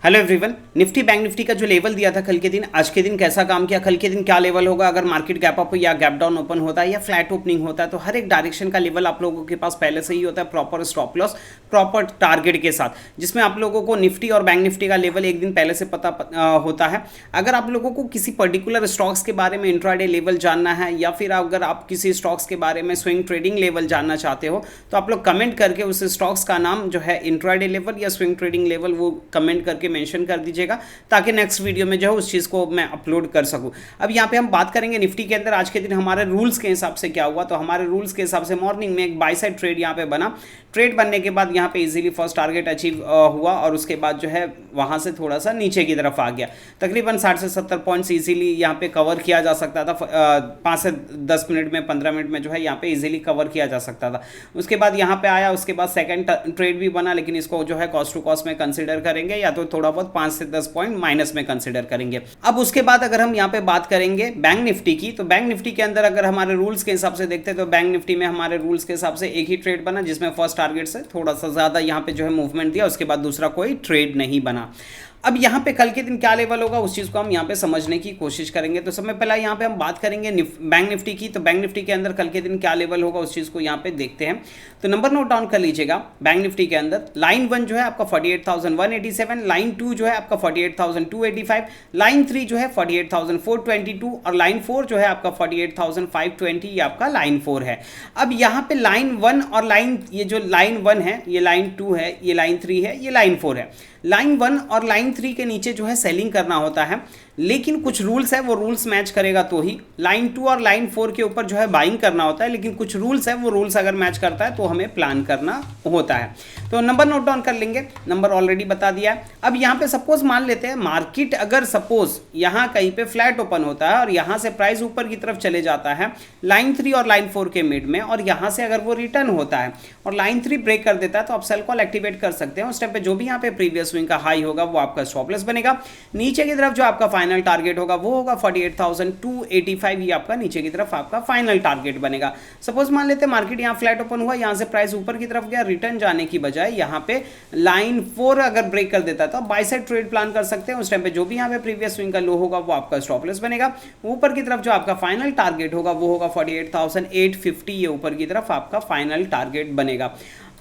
Hello everyone. Nifty bank Nifty का जो level दिया था कल के दिन, आज के दिन कैसा काम किया, कल के दिन क्या लेवल होगा, अगर मार्केट गैप अप या गैप डाउन ओपन होता है या फ्लैट ओपनिंग होता है तो हर एक डायरेक्शन का लेवल आप लोगों के पास पहले से ही होता है, proper stop loss proper target के साथ, जिसमें आप लोगों को निफ्टी और बैंक निफ्टी का लेवल एक दिन पहले से पता होता है। अगर आप लोगों को किसी पर्टिकुलर स्टॉक्स के बारे में इंट्राडे लेवल जानना है या फिर अगर आप किसी स्टॉक्स के बारे में स्विंग ट्रेडिंग लेवल जानना चाहते हो तो आप लोग कमेंट करके उस स्टॉक्स का नाम जो है इंट्राडे लेवल या स्विंग ट्रेडिंग लेवल वो कमेंट करके मेंशन कर दीजिएगा ताकि नेक्स्ट वीडियो में जो है उस चीज़ को मैं अपलोड कर सकूं। अब यहाँ पे हम बात करेंगे निफ्टी के अंदर आज के दिन हमारे रूल्स के हिसाब से क्या हुआ। तो हमारे रूल्स के हिसाब से मॉर्निंग में एक बाय साइड ट्रेड यहाँ पे बना। ट्रेड बनने के बाद यहाँ पे इजीली फर्स्ट टारगेट अचीव हुआ और उसके बाद जो है वहाँ से थोड़ा सा नीचे की तरफ आ गया। तकरीबन 60 से 70 पॉइंट्स इजीली यहाँ पे कवर किया जा सकता था। 5 से 10 मिनट में 15 मिनट में जो है यहाँ पे इजीली कवर किया जा सकता था। उसके बाद यहाँ पे आया, उसके बाद सेकंड ट्रेड भी बना, लेकिन इसको जो है कॉस्ट टू कॉस्ट में कंसिडर करेंगे या तो थोड़ा बहुत 5 से 10 पॉइंट माइनस में कंसिडर करेंगे। अब उसके बाद अगर हम यहाँ पे बात करेंगे बैंक निफ्टी की, तो बैंक निफ्टी के अंदर अगर हमारे रूल्स के हिसाब से देखते हैं तो बैंक निफ्टी में हमारे रूल्स के हिसाब से एक ही ट्रेड बना जिसमें फर्स्ट टारगेट से थोड़ा सा ज्यादा यहाँ पे जो है मूवमेंट दिया, उसके बाद दूसरा कोई ट्रेड नहीं बना। अब यहाँ पे कल के दिन क्या लेवल होगा उस चीज़ को हम यहाँ पे समझने की कोशिश करेंगे। तो सबसे पहला यहाँ पे हम बात करेंगे बैंक निफ्टी की। तो बैंक निफ्टी के अंदर कल के दिन क्या लेवल होगा उस चीज़ को यहाँ पे देखते हैं। तो नंबर नोट डाउन कर लीजिएगा। बैंक निफ्टी के अंदर लाइन 1 जो है आपका 48,187, लाइन 2 जो है आपका 48,285, लाइन 3 जो है 48,422 और लाइन 4 जो है आपका 48,520, ये आपका लाइन 4 है। अब यहाँ पे लाइन 1 और ये जो लाइन 1 है, ये लाइन 2 है, ये लाइन 3 है, ये लाइन 4 है। लाइन 1 और लाइन 3 के नीचे जो है सेलिंग करना होता है, लेकिन कुछ रूल्स है, वो रूल्स मैच करेगा तो ही। लाइन 2 और लाइन 4 के ऊपर जो है बाइंग करना होता है, लेकिन कुछ रूल्स है, वो रूल्स अगर मैच करता है तो हमें प्लान करना होता है। तो नंबर नोट डाउन कर लेंगे, नंबर ऑलरेडी बता दिया। अब यहाँ पे सपोज मान लेते हैं मार्केट अगर सपोज यहाँ कहीं पे फ्लैट ओपन होता है और यहाँ से प्राइस ऊपर की तरफ चले जाता है लाइन 3 और लाइन 4 के मिड में, और यहाँ से अगर वो रिटर्न होता है और लाइन 3 ब्रेक कर देता है तो आप सेल कॉल एक्टिवेट कर सकते हैं। उस टाइम पे जो भी यहाँ पे प्रीवियस स्विंग का हाई होगा वो आपका स्टॉप लॉस बनेगा। नीचे की तरफ जो आपका फाइनल टारगेट होगा वो होगा 48,285, ये आपका नीचे की तरफ आपका फाइनल टारगेट बनेगा। सपोज मान लेते हैं मार्केट यहाँ फ्लैट ओपन हुआ, यहाँ से प्राइस ऊपर की तरफ गया, रिटर्न जाने की बजाय यहाँ पे लाइन 4 अगर ब्रेक कर देता है तो आप बाय साइड ट्रेड प्लान कर सकते हैं। उस टाइम पे जो भी यहाँ पे प्रीवियस स्विंग का लो होगा वो आपका स्टॉप लॉस बनेगा। ऊपर की तरफ जो आपका फाइनल टारगेट होगा वो होगा 48,850, ये ऊपर की तरफ आपका फाइनल टारगेट बनेगा।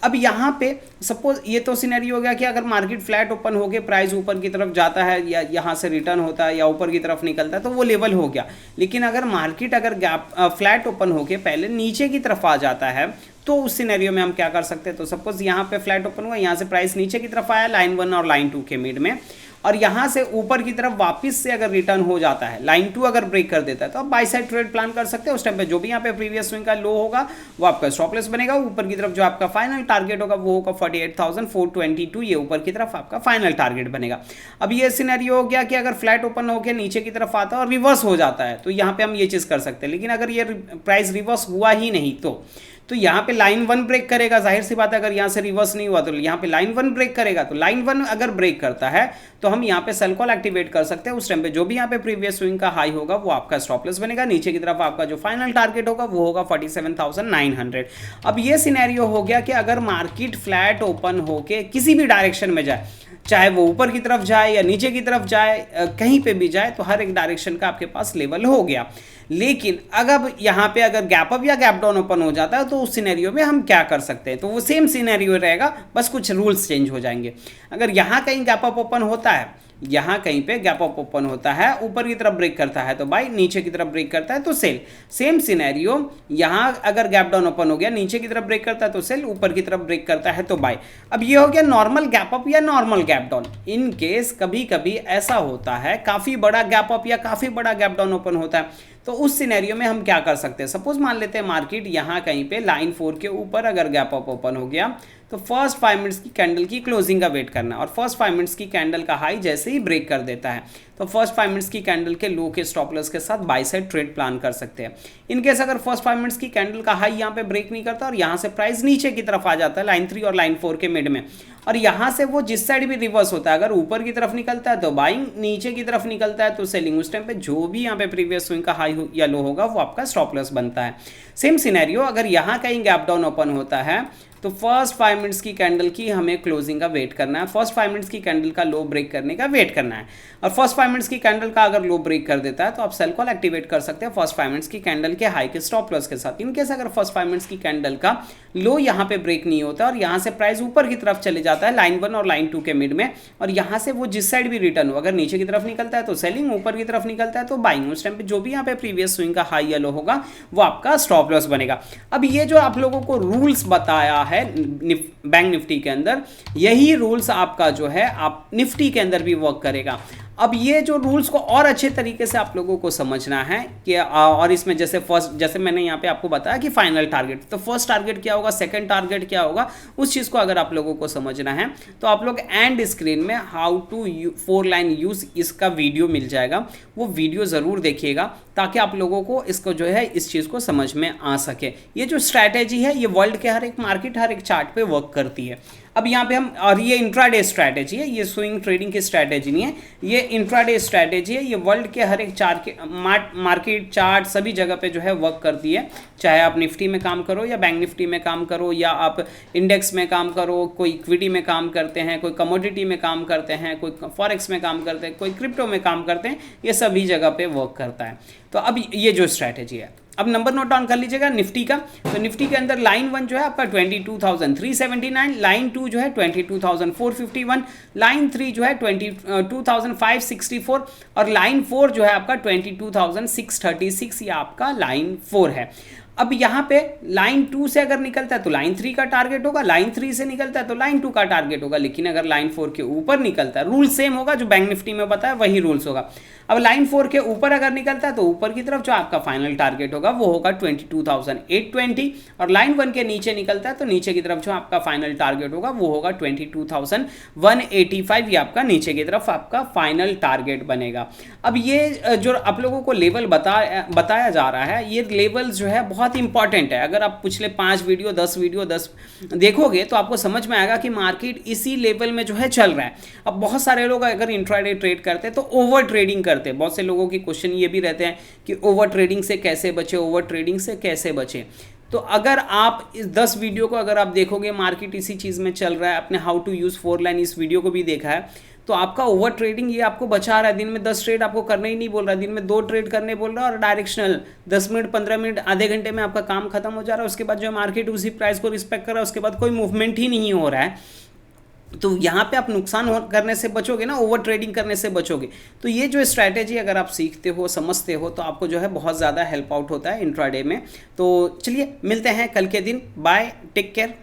अब यहाँ पे सपोज ये तो सिनेरियो हो गया कि अगर मार्केट फ्लैट ओपन हो के प्राइस ऊपर की तरफ जाता है या यहाँ से रिटर्न होता है या ऊपर की तरफ निकलता है तो वो लेवल हो गया। लेकिन अगर मार्केट अगर गैप फ्लैट ओपन होके पहले नीचे की तरफ आ जाता है तो उस सिनेरियो में हम क्या कर सकते हैं। तो सपोज यहाँ पे फ्लैट ओपन हुआ, यहाँ से प्राइस नीचे की तरफ आया लाइन 1 और लाइन 2 के मिड में, और यहाँ से ऊपर की तरफ वापस से अगर रिटर्न हो जाता है, लाइन 2 अगर ब्रेक कर देता है तो आप बाय साइड ट्रेड प्लान कर सकते हैं। उस टाइम पे जो भी यहाँ पे प्रीवियस स्विंग का लो होगा वो आपका स्टॉप लॉस बनेगा। ऊपर की तरफ जो आपका फाइनल टारगेट होगा वो होगा 48,422, ये ऊपर की तरफ आपका फाइनल टारगेट बनेगा। अब ये सिनेरियो हो गया कि अगर फ्लैट ओपन होकर नीचे की तरफ आता है और रिवर्स हो जाता है तो यहाँ पे हम ये चीज कर सकते हैं। लेकिन अगर ये प्राइस रिवर्स हुआ ही नहीं तो यहाँ पे लाइन 1 ब्रेक करेगा, जाहिर सी बात है। अगर यहाँ से रिवर्स नहीं हुआ तो यहाँ पे लाइन 1 ब्रेक करेगा। तो लाइन 1 अगर ब्रेक करता है तो हम यहाँ पे सेल कॉल एक्टिवेट कर सकते हैं। उस टाइम पे जो भी यहाँ पे प्रीवियस स्विंग का हाई होगा वो आपका स्टॉप लॉस बनेगा। नीचे की तरफ आपका जो फाइनल टारगेट होगा वो होगा 47,900। अब ये सिनेरियो हो गया कि अगर मार्केट फ्लैट ओपन होके किसी भी डायरेक्शन में जाए, चाहे वो ऊपर की तरफ जाए या नीचे की तरफ जाए, कहीं पे भी जाए, तो हर एक डायरेक्शन का आपके पास लेवल हो गया। लेकिन अगर यहाँ पे अगर गैप अप या गैप डाउन ओपन हो जाता है तो उस सिनेरियो में हम क्या कर सकते हैं। तो वो सेम सिनेरियो रहेगा, बस कुछ रूल्स चेंज हो जाएंगे। अगर यहाँ कहीं गैप अप ओपन होता है, यहाँ कहीं पे गैप अप ओपन होता है, ऊपर की तरफ ब्रेक करता है तो बाय, नीचे की तरफ ब्रेक करता है तो सेल। सेम सिनेरियो यहाँ अगर गैप डाउन ओपन हो गया, नीचे की तरफ ब्रेक करता है तो सेल, ऊपर की तरफ ब्रेक करता है तो बाय। अब ये हो गया नॉर्मल गैप अप या normal gap down. In case कभी कभी ऐसा होता है काफी बड़ा गैप अप या काफी बड़ा गैप डाउन ओपन होता है, तो उस सिनेरियो में हम क्या कर सकते हैं। सपोज मान लेते हैं मार्केट यहाँ कहीं पे लाइन 4 के ऊपर अगर गैप अप ओपन हो गया तो फर्स्ट 5 मिनट्स की कैंडल की क्लोजिंग का वेट करना, और फर्स्ट 5 मिनट्स की कैंडल का हाई जैसे ही ब्रेक कर देता है तो फर्स्ट 5 मिनट्स की कैंडल के लो के स्टॉप लॉस के साथ बाय साइड ट्रेड प्लान कर सकते हैं। इन केस अगर फर्स्ट 5 मिनट्स की कैंडल का हाई यहाँ पे ब्रेक नहीं करता और यहाँ से प्राइस नीचे की तरफ आ जाता है लाइन 3 और लाइन 4 के मिड में, और यहाँ से वो जिस साइड भी रिवर्स होता है, अगर ऊपर की तरफ निकलता है तो बाइंग, नीचे की तरफ निकलता है तो सेलिंग। उस टाइम पे जो भी यहाँ पे प्रीवियस स्विंग का हाई या लो होगा वो आपका स्टॉप लॉस बनता है। सेम सिनेरियो अगर यहाँ कहीं गैप डाउन ओपन होता है तो फर्स्ट 5 मिनट्स की कैंडल की हमें क्लोजिंग का वेट करना है, फर्स्ट 5 मिनट्स की कैंडल का लो ब्रेक करने का वेट करना है। और फर्स्ट 5 मिनट्स की कैंडल का अगर लो ब्रेक कर देता है तो आप सेल कॉल एक्टिवेट कर सकते हैं फर्स्ट 5 मिनट्स की कैंडल के हाई के स्टॉप लॉस के साथ। इनकेस अगर फर्स्ट 5 मिनट्स की कैंडल का लो यहाँ पे ब्रेक नहीं होता और यहाँ से प्राइस ऊपर की तरफ चले जाता है लाइन 1 और लाइन 2 के मिड में, और यहाँ से वो जिस साइड भी रिटर्न हो, अगर नीचे की तरफ निकलता है तो सेलिंग, ऊपर की तरफ निकलता है तो बाइंग, उस टाइम पे जो भी यहाँ पे प्रीवियस स्विंग का हाई या लो होगा वो आपका स्टॉप लॉस बनेगा। अब ये जो आप लोगों को रूल्स बताया है बैंक निफ्टी के अंदर, यही रूल्स आपका जो है आप निफ्टी के अंदर भी वर्क करेगा। अब ये जो रूल्स को और अच्छे तरीके से आप लोगों को समझना है कि और इसमें जैसे मैंने यहाँ पे आपको बताया कि फाइनल टारगेट, तो फर्स्ट टारगेट क्या होगा, सेकंड टारगेट क्या होगा, उस चीज़ को अगर आप लोगों को समझना है तो आप लोग एंड स्क्रीन में हाउ टू 4 लाइन यूज इसका वीडियो मिल जाएगा, वो वीडियो ज़रूर देखिएगा ताकि आप लोगों को इसको जो है इस चीज़ को समझ में आ सके। ये जो स्ट्रैटेजी है ये वर्ल्ड के हर एक मार्केट, हर एक चार्ट पे वर्क करती है। अब यहाँ पे हम, और ये इंट्राडे स्ट्रैटेजी है, ये स्विंग ट्रेडिंग की स्ट्रैटेजी नहीं है, ये इंट्राडे स्ट्रैटेजी है। ये वर्ल्ड के हर एक चार्ट के मार्केट चार्ट सभी जगह पे जो है वर्क करती है, चाहे आप निफ्टी में काम करो या बैंक निफ्टी में काम करो या आप इंडेक्स में काम करो, कोई इक्विटी में काम करते हैं, कोई कमोडिटी में काम करते हैं, कोई फॉरेक्स में काम करते हैं, कोई क्रिप्टो में काम करते हैं, ये सभी जगह पे वर्क करता है। तो अब ये जो स्ट्रैटेजी है, अब नंबर नोट डाउन कर लीजिएगा निफ्टी का। तो निफ्टी के अंदर लाइन 1 जो है आपका 22,379, लाइन 2 जो है 22,451, लाइन 3 जो है 22,564 और लाइन 4 जो है आपका 22,636, ये आपका लाइन 4 है। अब यहाँ पे लाइन 2 से अगर निकलता है तो लाइन 3 का टारगेट होगा, लाइन 3 से निकलता है तो लाइन 2 का टारगेट होगा, लेकिन अगर लाइन 4 के ऊपर निकलता है, रूल सेम होगा जो बैंक निफ्टी में बताया वही रूल्स होगा। अब लाइन 4 के ऊपर अगर निकलता है तो ऊपर की तरफ जो आपका फाइनल टारगेट होगा वो होगा 22,820, और लाइन 1 के नीचे निकलता है तो नीचे की तरफ जो आपका फाइनल टारगेट होगा वो होगा 22,185, ये आपका नीचे की तरफ आपका फाइनल टारगेट बनेगा। अब ये जो आप लोगों को लेवल बताया जा रहा है, ये लेवल्स जो है बहुत इंपॉर्टेंट है। अगर आप पिछले 5 वीडियो 10 देखोगे तो आपको समझ में आएगा कि मार्केट इसी लेवल में जो है चल रहा है। अब बहुत सारे लोग अगर इंट्राडे ट्रेड करते हैं तो ओवर ट्रेडिंग करते हैं। बहुत से लोगों की क्वेश्चन ये भी रहते हैं कि ओवर ट्रेडिंग से कैसे बचे, ओवर ट्रेडिंग से कैसे बचे। तो अगर आप इस 10 वीडियो को अगर आप देखोगे, मार्केट इसी चीज़ में चल रहा है, अपने हाउ टू यूज़ 4 लाइन इस वीडियो को भी देखा है, तो आपका ओवर ट्रेडिंग ये आपको बचा रहा है। दिन में 10 ट्रेड आपको करने ही नहीं बोल रहा है, दिन में 2 ट्रेड करने बोल रहा है, और डायरेक्शनल 10 मिनट 15 मिनट आधे घंटे में आपका काम खत्म हो जा रहा है। उसके बाद जो मार्केट उसी प्राइस को रिस्पेक्ट कर रहा है, उसके बाद कोई मूवमेंट ही नहीं हो रहा है। तो यहाँ पे आप नुकसान करने से बचोगे ना, ओवर ट्रेडिंग करने से बचोगे। तो ये जो स्ट्रैटेजी अगर आप सीखते हो, समझते हो, तो आपको जो है बहुत ज़्यादा हेल्प आउट होता है इंट्राडे में। तो चलिए मिलते हैं कल के दिन, बाय, टेक केयर।